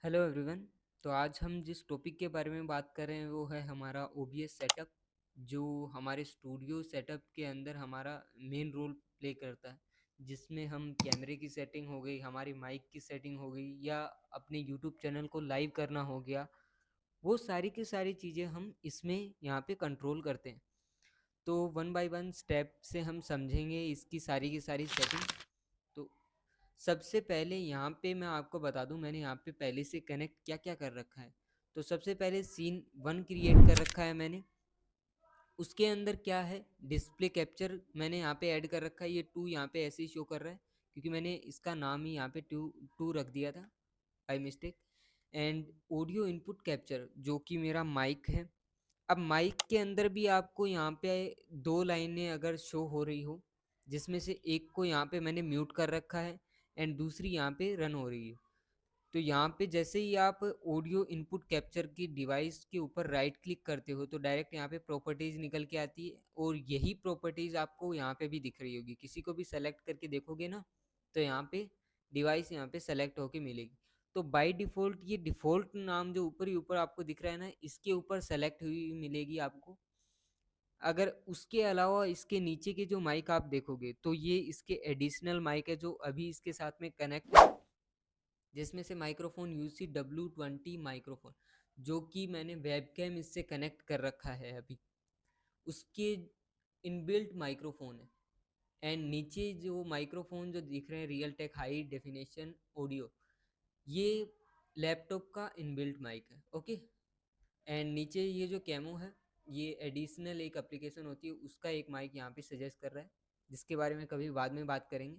Hello everyone. तो आज हम जिस टॉपिक के बारे में बात कर रहे हैं वो है हमारा ओबीएस सेटअप, जो हमारे स्टूडियो सेटअप के अंदर हमारा मेन रोल प्ले करता है, जिसमें हम कैमरे की सेटिंग हो गई, हमारी माइक की सेटिंग हो गई, या अपने यूट्यूब चैनल को लाइव करना हो गया। वो सारी की सारी चीज़ें हम इसमें यहाँ पे कंट्रोल करते हैं। तो वन बाय वन स्टेप से हम समझेंगे इसकी सारी की सारी सेटिंग। तो सबसे पहले यहाँ पे मैं आपको बता दूं, मैंने यहाँ पे पहले से कनेक्ट क्या क्या कर रखा है। तो सबसे पहले सीन 1 क्रिएट कर रखा है मैंने। उसके अंदर क्या है, डिस्प्ले कैप्चर मैंने यहाँ पे ऐड कर रखा है। ये 2 यहाँ पे ऐसे ही शो कर रहा है क्योंकि मैंने इसका नाम ही यहाँ पे 2 रख दिया था by mistake. And audio input capture जो कि मेरा माइक है। अब माइक के अंदर भी आपको यहाँ पे 2 लाइनें अगर शो हो रही हो, जिसमें से एक को यहाँ पे मैंने म्यूट कर रखा है एंड दूसरी यहाँ पे रन हो रही है। तो यहाँ पे जैसे ही आप ऑडियो इनपुट कैप्चर की डिवाइस के ऊपर राइट क्लिक करते हो तो डायरेक्ट यहाँ पे प्रॉपर्टीज निकल के आती है, और यही प्रॉपर्टीज आपको यहाँ पे भी दिख रही होगी। किसी को भी सेलेक्ट करके देखोगे ना, तो यहाँ पे डिवाइस यहाँ पे सेलेक्ट होके मिलेगी। तो बाय डिफ़ॉल्ट ये डिफ़ॉल्ट नाम जो ऊपर ही ऊपर आपको दिख रहा है ना, इसके ऊपर सेलेक्ट हुई मिलेगी आपको। अगर उसके अलावा इसके नीचे के जो माइक आप देखोगे तो ये इसके एडिशनल माइक है जो अभी इसके साथ में कनेक्ट है, जिसमें से माइक्रोफोन UC-W20 माइक्रोफोन, जो कि मैंने वेबकैम इससे कनेक्ट कर रखा है अभी, उसके इनबिल्ट माइक्रोफोन है। एंड नीचे जो माइक्रोफोन जो दिख रहे हैं, real tech high definition audio, ये लैपटॉप का इनबिल्ट माइक है। ओके। एंड नीचे ये जो कैमो है, ये एडिशनल एक एप्लीकेशन होती है, उसका एक माइक यहाँ पे सजेस्ट कर रहा है, जिसके बारे में कभी बाद में बात करेंगे।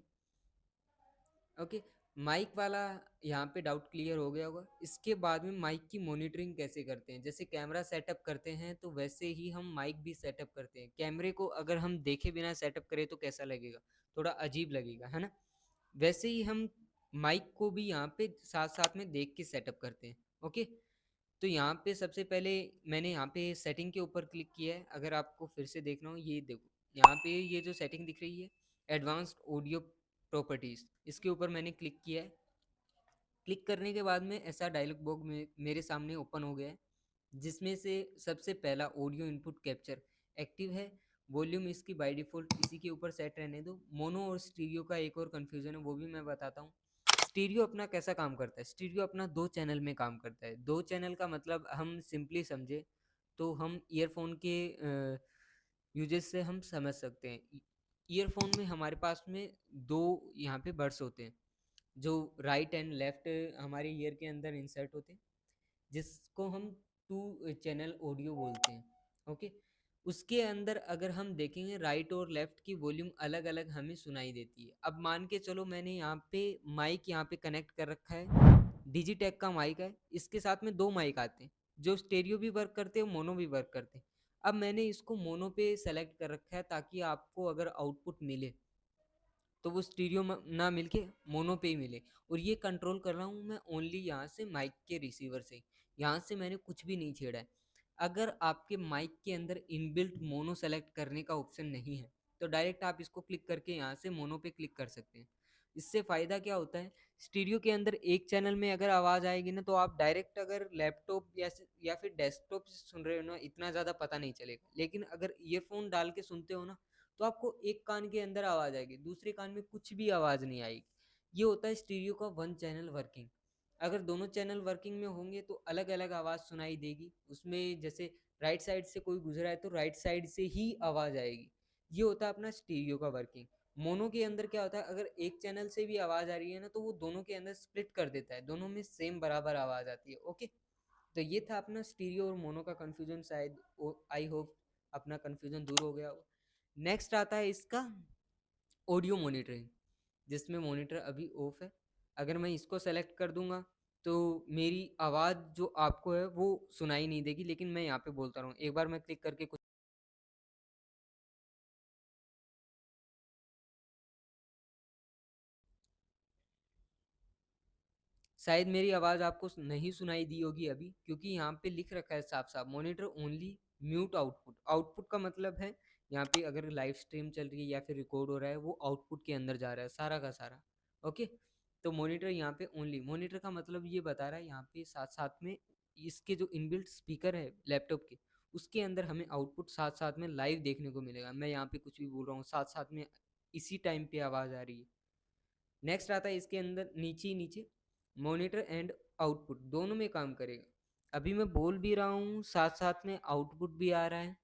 ओके। माइक वाला यहाँ पे डाउट क्लियर हो गया होगा। इसके बाद में माइक की मॉनिटरिंग कैसे करते हैं, जैसे कैमरा सेटअप करते हैं तो वैसे ही हम माइक भी सेटअप करते हैं। कैमरे को अगर हम देखे बिना सेटअप करें तो कैसा लगेगा, थोड़ा अजीब लगेगा, है ना। वैसे ही हम माइक को भी यहाँ पे साथ साथ में देख के सेटअप करते हैं। ओके। तो यहाँ पे सबसे पहले मैंने यहाँ पे सेटिंग के ऊपर क्लिक किया है। अगर आपको फिर से देखना हो, ये देखो यहाँ पे ये जो सेटिंग दिख रही है, एडवांस्ड ऑडियो प्रॉपर्टीज, इसके ऊपर मैंने क्लिक किया है। क्लिक करने के बाद में ऐसा डायलॉग बॉक्स में मेरे सामने ओपन हो गया है, जिसमें से सबसे पहला ऑडियो इनपुट कैप्चर एक्टिव है। वॉल्यूम इसकी बाय डिफ़ॉल्ट इसी के ऊपर सेट रहने दो। मोनो और स्टीरियो का एक और कन्फ्यूज़न है, वो भी मैं बताता हूँ। स्टीरियो अपना कैसा काम करता है, स्टीरियो अपना 2 चैनल में काम करता है। 2 चैनल का मतलब हम सिंपली समझे तो हम ईयरफोन के यूजेस से हम समझ सकते हैं। ईयरफोन में हमारे पास में 2 यहाँ पे बड्स होते हैं, जो राइट एंड लेफ्ट हमारे ईयर के अंदर इंसर्ट होते हैं, जिसको हम 2 चैनल ऑडियो बोलते हैं। ओके। उसके अंदर अगर हम देखेंगे, राइट और लेफ्ट की वॉल्यूम अलग अलग हमें सुनाई देती है। अब मान के चलो मैंने यहाँ पे माइक यहाँ पे कनेक्ट कर रखा है, डिजिटेक का माइक है। इसके साथ में 2 माइक आते हैं जो स्टेरियो भी वर्क करते हैं, मोनो भी वर्क करते हैं। अब मैंने इसको मोनो पे सेलेक्ट कर रखा है ताकि आपको अगर आउटपुट मिले तो वो स्टीरियो ना मिलके मोनो पे ही मिले। और ये कंट्रोल कर रहा हूँ मैं ओनली यहाँ से माइक के रिसीवर से, यहाँ से मैंने कुछ भी नहीं छेड़ा है। अगर आपके माइक के अंदर इनबिल्ट मोनो सेलेक्ट करने का ऑप्शन नहीं है तो डायरेक्ट आप इसको क्लिक करके यहाँ से मोनो पे क्लिक कर सकते हैं। इससे फ़ायदा क्या होता है, स्टीरियो के अंदर एक चैनल में अगर आवाज़ आएगी ना, तो आप डायरेक्ट अगर लैपटॉप या फिर डेस्कटॉप से सुन रहे हो ना, इतना ज़्यादा पता नहीं चलेगा। लेकिन अगर ईयरफोन डाल के सुनते हो ना, तो आपको एक कान के अंदर आवाज़ आएगी, दूसरे कान में कुछ भी आवाज़ नहीं आएगी। ये होता है स्टीरियो का 1 चैनल वर्किंग। अगर दोनों चैनल वर्किंग में होंगे तो अलग अलग आवाज़ सुनाई देगी उसमें। जैसे राइट साइड से कोई गुजरा है तो राइट साइड से ही आवाज़ आएगी। ये होता है अपना स्टीरियो का वर्किंग। मोनो के अंदर क्या होता है, अगर एक चैनल से भी आवाज़ आ रही है ना, तो वो दोनों के अंदर स्प्लिट कर देता है, दोनों में सेम बराबर आवाज़ आती है। ओके। तो ये था अपना स्टीरियो और मोनो का कन्फ्यूजन। शायद आई होप अपना कन्फ्यूजन दूर हो गया हो। नेक्स्ट आता है इसका ऑडियो मॉनिटरिंग, जिसमें मॉनिटर अभी ऑफ है। अगर मैं इसको सेलेक्ट कर दूंगा तो मेरी आवाज़ जो आपको है वो सुनाई नहीं देगी, लेकिन मैं यहाँ पे बोलता रहूँ। एक बार मैं क्लिक करके कुछ, शायद मेरी आवाज़ आपको नहीं सुनाई दी होगी अभी, क्योंकि यहाँ पे लिख रखा है साफ साफ, monitor only mute output. Output का मतलब है यहाँ पे अगर लाइव स्ट्रीम चल रही है या फिर रिकॉर्ड हो रहा है, वो आउटपुट के अंदर जा रहा है सारा का सारा। ओके। तो मॉनिटर यहाँ पे ओनली, मॉनिटर का मतलब ये बता रहा है यहाँ पे साथ साथ में इसके जो इनबिल्ट स्पीकर है लैपटॉप के, उसके अंदर हमें आउटपुट साथ साथ में लाइव देखने को मिलेगा। मैं यहाँ पे कुछ भी बोल रहा हूँ साथ साथ में इसी टाइम पे आवाज़ आ रही है। नेक्स्ट आता है इसके अंदर नीचे ही नीचे, मॉनिटर एंड आउटपुट दोनों में काम करेगा। अभी मैं बोल भी रहा हूँ साथ साथ में आउटपुट भी आ रहा है,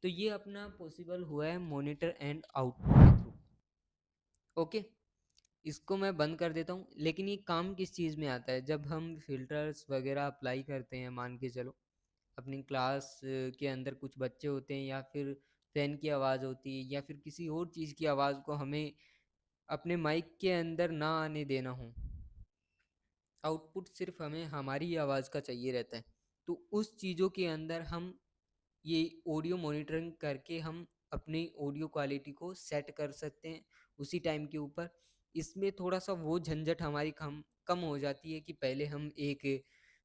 तो ये अपना पॉसिबल हुआ है मॉनिटर एंड आउटपुट के थ्रू। ओके, इसको मैं बंद कर देता हूँ। लेकिन ये काम किस चीज़ में आता है, जब हम फिल्टर्स वगैरह अप्लाई करते हैं, मान के चलो अपनी क्लास के अंदर कुछ बच्चे होते हैं, या फिर फैन की आवाज़ होती है, या फिर किसी और चीज़ की आवाज़ को हमें अपने माइक के अंदर ना आने देना हो, आउटपुट सिर्फ हमें हमारी आवाज़ का चाहिए रहता है, तो उस चीज़ों के अंदर हम ये ऑडियो मॉनिटरिंग करके हम अपनी ऑडियो क्वालिटी को सेट कर सकते हैं उसी टाइम के ऊपर। इसमें थोड़ा सा वो झंझट हमारी कम कम हो जाती है कि पहले हम एक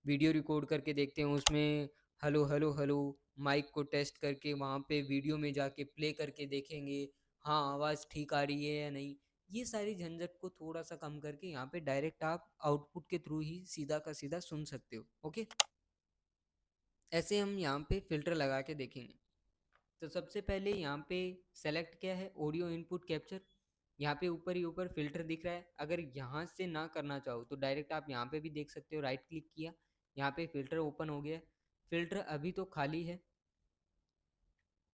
वीडियो रिकॉर्ड करके देखते हैं, उसमें हेलो हेलो हेलो माइक को टेस्ट करके वहाँ पे वीडियो में जाके प्ले करके देखेंगे हाँ आवाज़ ठीक आ रही है या नहीं। ये सारी झंझट को थोड़ा सा कम करके यहाँ पे डायरेक्ट आप आउटपुट के थ्रू ही सीधा का सीधा सुन सकते हो। ओके, ऐसे हम यहाँ पे फिल्टर लगा के देखेंगे। तो सबसे पहले यहाँ पे सेलेक्ट क्या है, ऑडियो इनपुट कैप्चर। यहाँ पे ऊपर ही ऊपर फिल्टर दिख रहा है, अगर यहाँ से ना करना चाहो तो डायरेक्ट आप यहाँ पे भी देख सकते हो, राइट क्लिक किया यहाँ पे फिल्टर ओपन हो गया। फिल्टर अभी तो खाली है,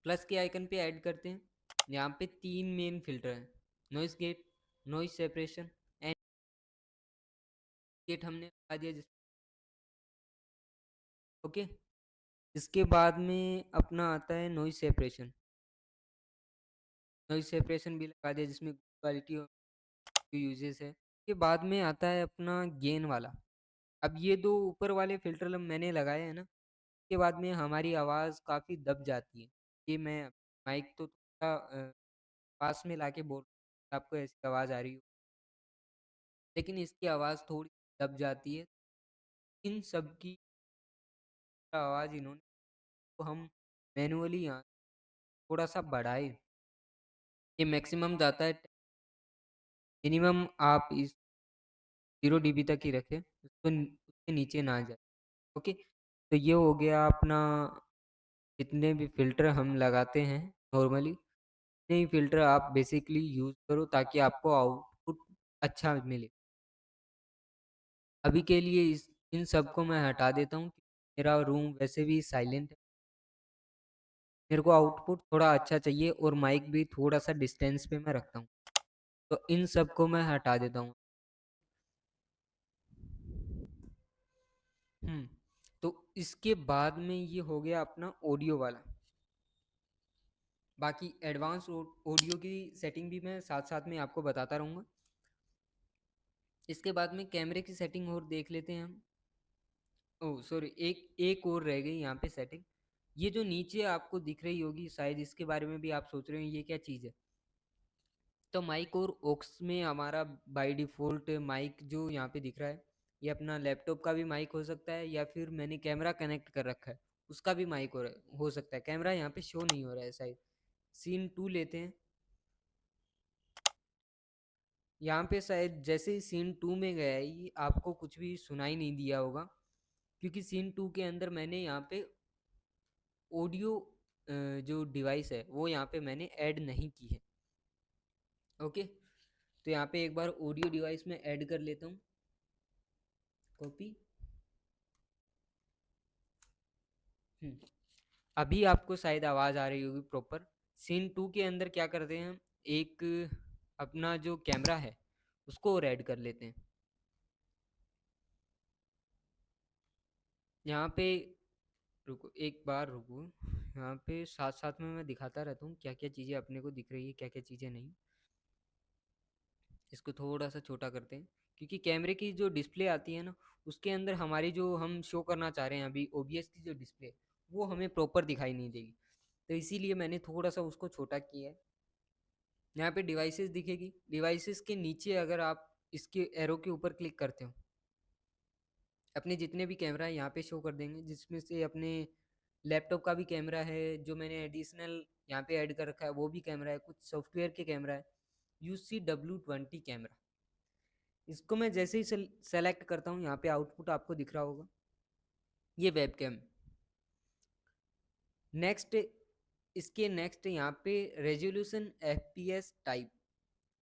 प्लस के आइकन पे ऐड करते हैं। यहाँ पे 3 मेन फिल्टर हैं, noise gate, noise separation and gate हमने लगा दिया ओके, इसके बाद में अपना आता है नॉइस सेपरेशन, नॉइस सेपरेशन भी लगा दिया जिसमें क्वालिटी यूजेस है। के बाद में आता है अपना गेन वाला। अब ये दो ऊपर वाले फिल्टर मैंने लगाए हैं ना, के बाद में हमारी आवाज़ काफ़ी दब जाती है। ये मैं माइक तो थोड़ा पास में लाके बोल आपको ऐसी आवाज़ आ रही हो, लेकिन इसकी आवाज़ थोड़ी दब जाती है। इन सब की आवाज़ इन्होंने तो हम मैनुअली यहाँ थोड़ा सा बढ़ाए, ये मैक्सिमम जाता है, मिनिमम आप इस 0 dB तक ही रखें, उसके नीचे ना जाए। ओके, तो ये हो गया अपना, जितने भी फ़िल्टर हम लगाते हैं नॉर्मली, इतने ही फ़िल्टर आप बेसिकली यूज़ करो ताकि आपको आउटपुट अच्छा मिले। अभी के लिए इन सब को मैं हटा देता हूँ, मेरा रूम वैसे भी साइलेंट है, मेरे को आउटपुट थोड़ा अच्छा चाहिए और माइक भी थोड़ा सा डिस्टेंस पे मैं रखता हूँ, तो इन सब को मैं हटा देता हूँ। तो इसके बाद में ये हो गया अपना ऑडियो वाला। बाकी एडवांस ऑडियो की सेटिंग भी मैं साथ साथ में आपको बताता रहूँगा। इसके बाद में कैमरे की सेटिंग और देख लेते हैं हम। ओह सॉरी, एक एक और रह गई यहाँ पे सेटिंग। ये जो नीचे आपको दिख रही होगी शायद इसके बारे में भी आप सोच रहे हो ये क्या चीज़ है। तो माइक और ऑक्स में हमारा बाय डिफ़ॉल्ट माइक जो यहाँ पे दिख रहा है, ये अपना लैपटॉप का भी माइक हो सकता है, या फिर मैंने कैमरा कनेक्ट कर रखा है उसका भी माइक हो सकता है। कैमरा यहाँ पे शो नहीं हो रहा है शायद। सीन 2 लेते हैं, यहाँ पे शायद जैसे ही सीन 2 में गया है ये आपको कुछ भी सुनाई नहीं दिया होगा, क्योंकि सीन 2 के अंदर मैंने यहाँ पे ऑडियो जो डिवाइस है वो यहाँ पे मैंने ऐड नहीं की है। ओके, तो यहाँ पे एक बार ऑडियो डिवाइस में ऐड कर लेता हूँ, कॉपी। अभी आपको शायद आवाज़ आ रही होगी प्रॉपर। सीन 2 के अंदर क्या करते हैं हम, एक अपना जो कैमरा है उसको और ऐड कर लेते हैं। यहाँ पे रुको, एक बार रुको, यहाँ पे साथ साथ में मैं दिखाता रहता हूँ क्या क्या चीज़ें अपने को दिख रही है क्या क्या चीज़ें नहीं। इसको थोड़ा सा छोटा करते हैं, क्योंकि कैमरे की जो डिस्प्ले आती है ना उसके अंदर हमारी जो हम शो करना चाह रहे हैं अभी ओबीएस की जो डिस्प्ले, वो हमें प्रॉपर दिखाई नहीं देगी, तो इसीलिए मैंने थोड़ा सा उसको छोटा किया है। यहाँ पे डिवाइसेस दिखेगी, डिवाइसेस के नीचे अगर आप इसके एरो के ऊपर क्लिक करते हो, अपने जितने भी कैमरा है यहाँ पे शो कर देंगे, जिसमें से अपने लैपटॉप का भी कैमरा है जो मैंने एडिशनल यहाँ पे ऐड कर रखा है, वो भी कैमरा है, कुछ सॉफ्टवेयर के कैमरा है, UC W20 कैमरा। इसको मैं जैसे ही सेलेक्ट करता हूँ, यहाँ पे आउटपुट आपको दिख रहा होगा, ये वेबकैम। नेक्स्ट, इसके नेक्स्ट यहाँ पे रेजोल्यूशन एफपीएस टाइप,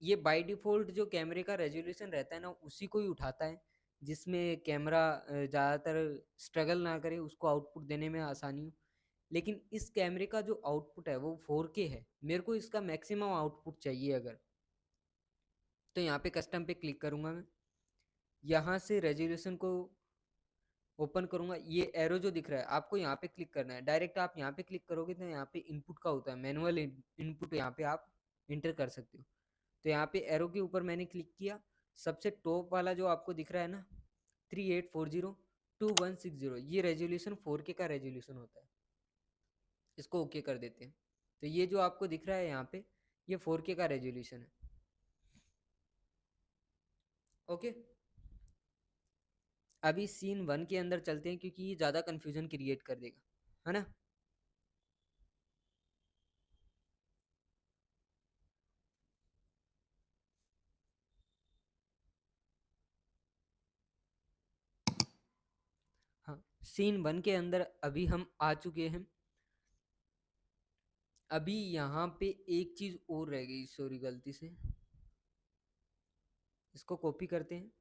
ये बाय डिफॉल्ट जो कैमरे का रेजोल्यूशन रहता है ना, उसी को ही उठाता है, जिसमें कैमरा ज़्यादातर स्ट्रगल ना करे, उसको आउटपुट देने में आसानी हो। लेकिन इस कैमरे का जो आउटपुट है वो 4K है, मेरे को इसका मैक्सिमम आउटपुट चाहिए अगर, तो यहाँ पे कस्टम पे क्लिक करूँगा मैं, यहाँ से रेजोल्यूशन को ओपन करूंगा। ये एरो जो दिख रहा है आपको यहाँ पे क्लिक करना है, डायरेक्ट आप यहाँ पे क्लिक करोगे तो यहाँ पे इनपुट का होता है, मैनुअल इनपुट यहाँ पे आप इंटर कर सकते हो। तो यहाँ पे एरो के ऊपर मैंने क्लिक किया, सबसे टॉप वाला जो आपको दिख रहा है ना 3840x2160, ये रेजोल्यूशन 4K का रेजोल्यूशन होता है, इसको ओके कर देते हैं। तो ये जो आपको दिख रहा है यहाँ पे, ये 4K का रेजोल्यूशन है। ओके, अभी सीन 1 के अंदर चलते हैं, क्योंकि ये ज़्यादा कन्फ्यूजन क्रिएट कर देगा, है ना। हाँ, सीन 1 के अंदर अभी हम आ चुके हैं। अभी यहाँ पे एक चीज और रह गई, सॉरी गलती से, इसको कॉपी करते हैं,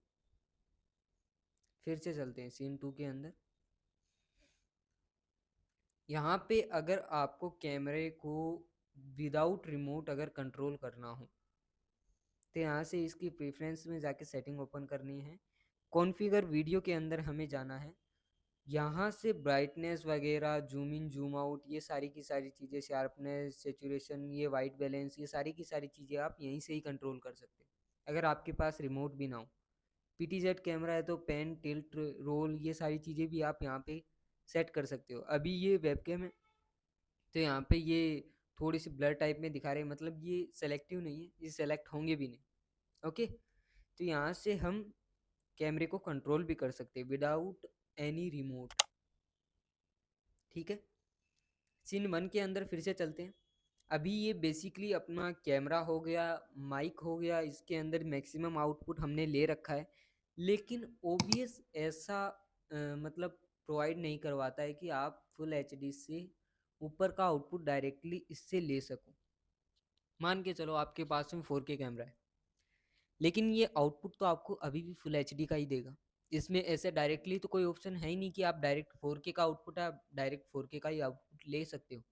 फिर से चलते हैं सीन 2 के अंदर। यहाँ पे अगर आपको कैमरे को विदाउट रिमोट अगर कंट्रोल करना हो, तो यहाँ से इसकी प्रेफरेंस में जाके सेटिंग ओपन करनी है, कॉन्फ़िगर वीडियो के अंदर हमें जाना है, यहाँ से ब्राइटनेस वगैरह, जूम इन जूम आउट, ये सारी की सारी चीज़ें, शार्पनेस, सेचुरेशन, ये वाइट बैलेंस, ये सारी की सारी चीज़ें आप यहीं से ही कंट्रोल कर सकते हो अगर आपके पास रिमोट भी ना हो। पीटीजेड कैमरा है तो पेन, टिल्ट, रोल, ये सारी चीज़ें भी आप यहाँ पे सेट कर सकते हो। अभी ये वेबकैम है तो यहाँ पे ये थोड़ी सी ब्लर टाइप में दिखा रहे हैं, मतलब ये सेलेक्टिव नहीं है, ये सेलेक्ट होंगे भी नहीं। ओके, तो यहाँ से हम कैमरे को कंट्रोल भी कर सकते हैं विदाउट एनी रिमोट। ठीक है, सीन 1 के अंदर फिर से चलते हैं। अभी ये बेसिकली अपना कैमरा हो गया, माइक हो गया, इसके अंदर मैक्सिमम आउटपुट हमने ले रखा है, लेकिन ओबीएस ऐसा मतलब प्रोवाइड नहीं करवाता है कि आप फुल एचडी से ऊपर का आउटपुट डायरेक्टली इससे ले सको। मान के चलो आपके पास में 4K कैमरा है, लेकिन ये आउटपुट तो आपको अभी भी फुल एचडी का ही देगा। इसमें ऐसे डायरेक्टली तो कोई ऑप्शन है ही नहीं कि आप डायरेक्ट 4K का आउटपुट है, आप डायरेक्ट 4K का ही आउटपुट ले सकते हो।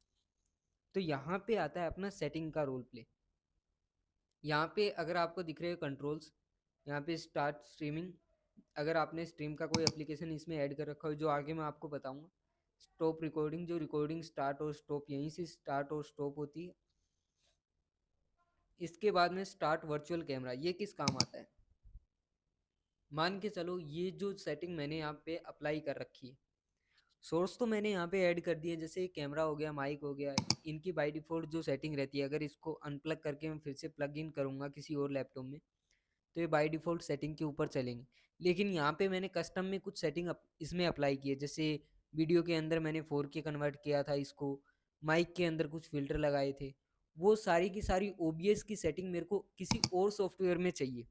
तो यहाँ पे आता है अपना सेटिंग का रोल प्ले। यहाँ पे अगर आपको दिख रहे हो कंट्रोल्स, यहाँ पे स्टार्ट स्ट्रीमिंग, अगर आपने स्ट्रीम का कोई एप्लीकेशन इसमें ऐड कर रखा हो, जो आगे मैं आपको बताऊंगा। स्टॉप रिकॉर्डिंग, जो रिकॉर्डिंग स्टार्ट और स्टॉप यहीं से स्टार्ट और स्टॉप होती है। इसके बाद में स्टार्ट वर्चुअल कैमरा, ये किस काम आता है, मान के चलो ये जो सेटिंग मैंने यहाँ पे अप्लाई कर रखी है, सोर्स तो मैंने यहाँ पे ऐड कर दिया, जैसे कैमरा हो गया, माइक हो गया, इनकी बाय डिफॉल्ट जो सेटिंग रहती है, अगर इसको अनप्लग करके मैं फिर से प्लग इन करूँगा किसी और लैपटॉप में, तो ये बाय डिफॉल्ट सेटिंग के ऊपर चलेंगे। लेकिन यहाँ पे मैंने कस्टम में कुछ सेटिंग इसमें अप्लाई की है, जैसे वीडियो के अंदर मैंने 4K कन्वर्ट किया था इसको, माइक के अंदर कुछ फिल्टर लगाए थे, वो सारी की सारी ओबीएस की सेटिंग मेरे को किसी और सॉफ्टवेयर में चाहिए,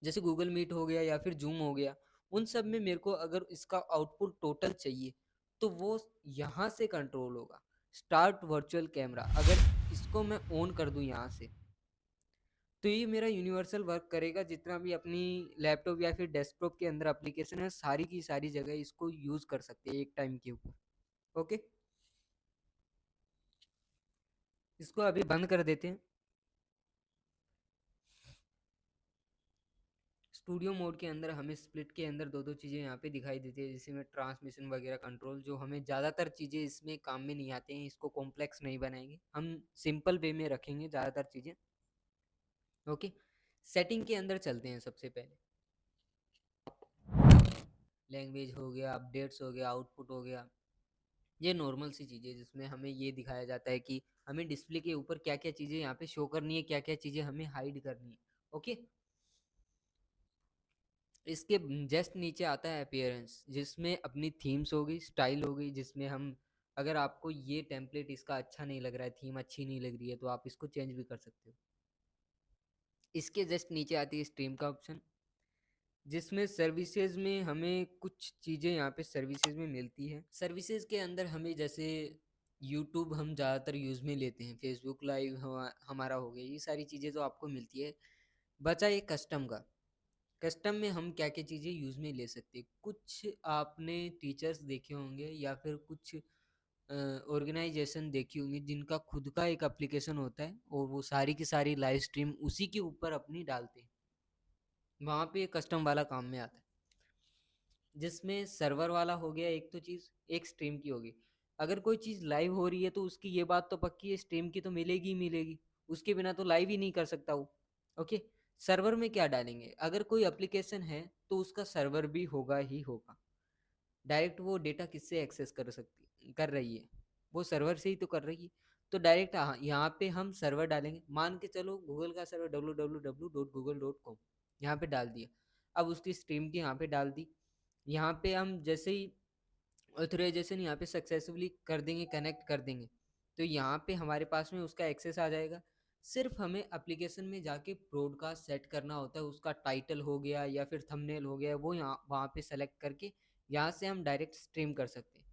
जैसे गूगल मीट हो गया या फिर जूम हो गया। उन सब में मेरे को अगर इसका आउटपुट टोटल चाहिए, तो वो यहाँ से कंट्रोल होगा। स्टार्ट वर्चुअल कैमरा, अगर इसको मैं ऑन कर दूं यहाँ से, तो ये मेरा यूनिवर्सल वर्क करेगा, जितना भी अपनी लैपटॉप या फिर डेस्कटॉप के अंदर एप्लीकेशन है, सारी की सारी जगह इसको यूज कर सकते हैं एक टाइम के ऊपर। ओके, इसको अभी बंद कर देते हैं। स्टूडियो मोड के अंदर हमें स्प्लिट के अंदर दो दो चीज़ें यहाँ पे दिखाई देती है, जैसे में ट्रांसमिशन वगैरह कंट्रोल, जो हमें ज़्यादातर चीज़ें इसमें काम में नहीं आती हैं, इसको कॉम्प्लेक्स नहीं बनाएंगे, हम सिंपल वे में रखेंगे ज़्यादातर चीज़ें। ओके, सेटिंग के अंदर चलते हैं सबसे पहले। लैंग्वेज हो गया, अपडेट्स हो गया, आउटपुट हो गया, ये नॉर्मल सी चीज़ें जिसमें हमें ये दिखाया जाता है कि हमें डिस्प्ले के ऊपर क्या क्या चीज़ें यहाँ पे शो करनी है, क्या क्या चीज़ें हमें हाइड करनी है। ओके, इसके जस्ट नीचे आता है अपीयरेंस, जिसमें अपनी थीम्स हो गई, स्टाइल हो गई, जिसमें हम अगर आपको ये टेम्पलेट इसका अच्छा नहीं लग रहा है, थीम अच्छी नहीं लग रही है, तो आप इसको चेंज भी कर सकते हो। इसके जस्ट नीचे आती है स्ट्रीम का ऑप्शन, जिसमें सर्विसेज में हमें कुछ चीज़ें यहाँ पे सर्विसेज में मिलती है। सर्विसेज के अंदर हमें जैसे यूट्यूब हम ज़्यादातर यूज़ में लेते हैं, फेसबुक लाइव हमारा हो गया, ये सारी चीज़ें तो आपको मिलती है। बचा ये कस्टम का। कस्टम में हम क्या क्या चीज़ें यूज़ में ले सकते हैं। कुछ आपने टीचर्स देखे होंगे या फिर कुछ ऑर्गेनाइजेशन देखी होंगी जिनका खुद का एक एप्लीकेशन होता है और वो सारी की सारी लाइव स्ट्रीम उसी के ऊपर अपनी डालते हैं। वहाँ पे कस्टम वाला काम में आता है, जिसमें सर्वर वाला हो गया एक तो चीज़, एक स्ट्रीम की होगी। अगर कोई चीज़ लाइव हो रही है तो उसकी ये बात तो पक्की है, स्ट्रीम की तो मिलेगी ही मिलेगी, उसके बिना तो लाइव ही नहीं कर सकता वो। ओके। सर्वर में क्या डालेंगे, अगर कोई एप्लीकेशन है तो उसका सर्वर भी होगा ही होगा। डायरेक्ट वो डेटा किससे एक्सेस कर रही है, वो सर्वर से ही तो कर रही है। तो डायरेक्ट यहाँ पे हम सर्वर डालेंगे, मान के चलो गूगल का सर्वर www.google.com यहाँ पे डाल दिया। अब उसकी स्ट्रीम की यहाँ पे डाल दी। यहाँ पे हम जैसे ही ऑथराइजेशन यहाँ पे सक्सेसफुली कर देंगे, कनेक्ट कर देंगे, तो यहाँ पे हमारे पास में उसका एक्सेस आ जाएगा। सिर्फ हमें एप्लीकेशन में जाके ब्रॉडकास्ट सेट करना होता है, उसका टाइटल हो गया या फिर थंबनेल हो गया, वो यहाँ वहाँ पे सेलेक्ट करके यहाँ से हम डायरेक्ट स्ट्रीम कर सकते हैं।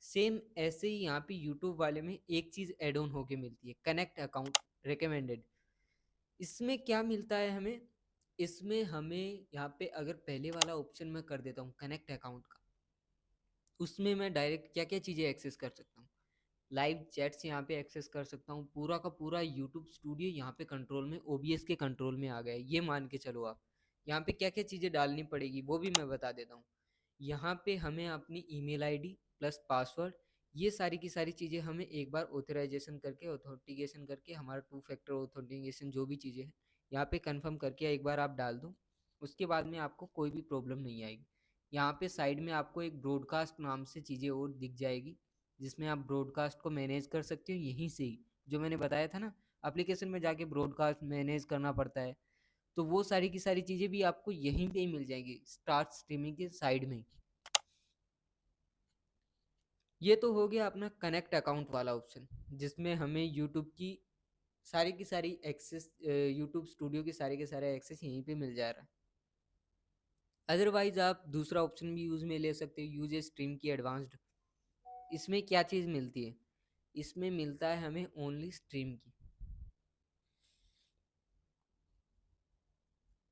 सेम ऐसे ही यहाँ पे यूट्यूब वाले में एक चीज़ एड ऑन होके मिलती है, कनेक्ट अकाउंट रिकमेंडेड। इसमें क्या मिलता है हमें, इसमें हमें यहाँ पे अगर पहले वाला ऑप्शन मैं कर देता हूँ कनेक्ट अकाउंट का, उसमें मैं डायरेक्ट क्या क्या चीज़ें एक्सेस कर सकता हूँ। लाइव चैट्स यहाँ पे एक्सेस कर सकता हूँ, पूरा का पूरा यूट्यूब स्टूडियो यहाँ पे कंट्रोल में, ओबीएस के कंट्रोल में आ गया है, ये मान के चलो आप। यहाँ पे क्या क्या चीज़ें डालनी पड़ेगी वो भी मैं बता देता हूँ। यहाँ पे हमें अपनी ईमेल आईडी प्लस पासवर्ड, ये सारी की सारी चीज़ें हमें एक बार ऑथराइजेशन करके, ऑथेंटिकेशन करके, हमारा 2 फैक्टर ऑथेंटिकेशन जो भी चीज़ें हैं यहाँ पे कंफर्म करके एक बार आप डाल दो। उसके बाद में आपको कोई भी प्रॉब्लम नहीं आएगी। यहाँ पे साइड में आपको एक ब्रॉडकास्ट नाम से चीज़ें और दिख जाएगी, जिसमें आप ब्रॉडकास्ट को मैनेज कर सकते हो यहीं से ही। जो मैंने बताया था ना, एप्लीकेशन में जाके ब्रॉडकास्ट मैनेज करना पड़ता है, तो वो सारी की सारी चीज़ें भी आपको यहीं पे ही मिल जाएंगी, स्टार्ट स्ट्रीमिंग के साइड में। ये तो हो गया अपना कनेक्ट अकाउंट वाला ऑप्शन, जिसमें हमें यूट्यूब की सारी एक्सेस, यूट्यूब स्टूडियो की सारे के सारे एक्सेस यहीं पे मिल जा रहा है। अदरवाइज आप दूसरा ऑप्शन भी यूज़ में ले सकते हो, यूज ए स्ट्रीम की एडवांस्ड। इसमें क्या चीज़ मिलती है, इसमें मिलता है हमें ओनली स्ट्रीम की।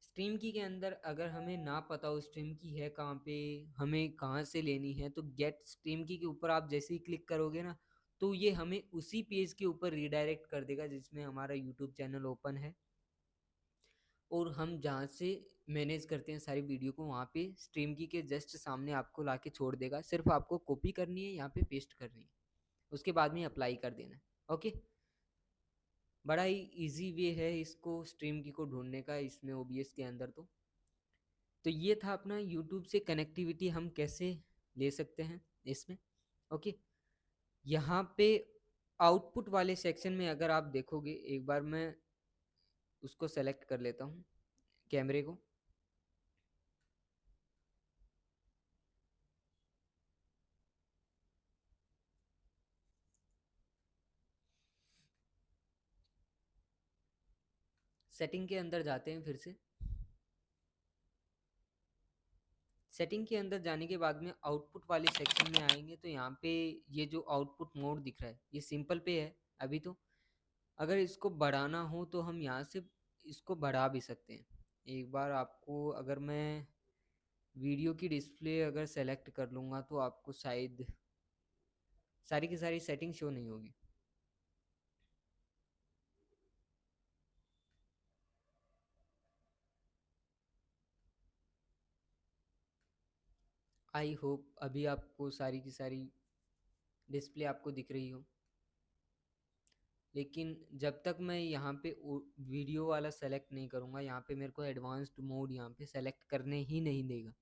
स्ट्रीम की के अंदर अगर हमें ना पता हो स्ट्रीम की है कहाँ पे, हमें कहाँ से लेनी है, तो गेट स्ट्रीम की के ऊपर आप जैसे ही क्लिक करोगे ना, तो ये हमें उसी पेज के ऊपर रिडायरेक्ट कर देगा जिसमें हमारा यूट्यूब चैनल ओपन है, और हम जहाँ से मैनेज करते हैं सारी वीडियो को, वहाँ पे स्ट्रीम की के जस्ट सामने आपको ला के छोड़ देगा। सिर्फ आपको कॉपी करनी है, यहाँ पे पेस्ट करनी है, उसके बाद में अप्लाई कर देना है। ओके। बड़ा ही इजी वे है इसको स्ट्रीम की को ढूंढने का इसमें ओबीएस के अंदर। तो ये था अपना यूट्यूब से कनेक्टिविटी हम कैसे ले सकते हैं इसमें। ओके। यहाँ पे आउटपुट वाले सेक्शन में अगर आप देखोगे, एक बार मैं उसको सेलेक्ट कर लेता हूँ, कैमरे को। सेटिंग के अंदर जाते हैं फिर से। सेटिंग के अंदर जाने के बाद में आउटपुट वाले सेक्शन में आएंगे, तो यहाँ पे ये जो आउटपुट मोड दिख रहा है ये सिंपल पे है अभी तो। अगर इसको बढ़ाना हो तो हम यहाँ से इसको बढ़ा भी सकते हैं। एक बार आपको, अगर मैं वीडियो की डिस्प्ले अगर सेलेक्ट कर लूँगा तो आपको शायद सारी की सारी सेटिंग शो नहीं होगी। आई होप अभी आपको सारी की सारी डिस्प्ले आपको दिख रही हो। लेकिन जब तक मैं यहाँ पे वीडियो वाला सेलेक्ट नहीं करूँगा, यहाँ पे मेरे को एडवांस्ड मोड यहाँ पे सेलेक्ट करने ही नहीं देगा।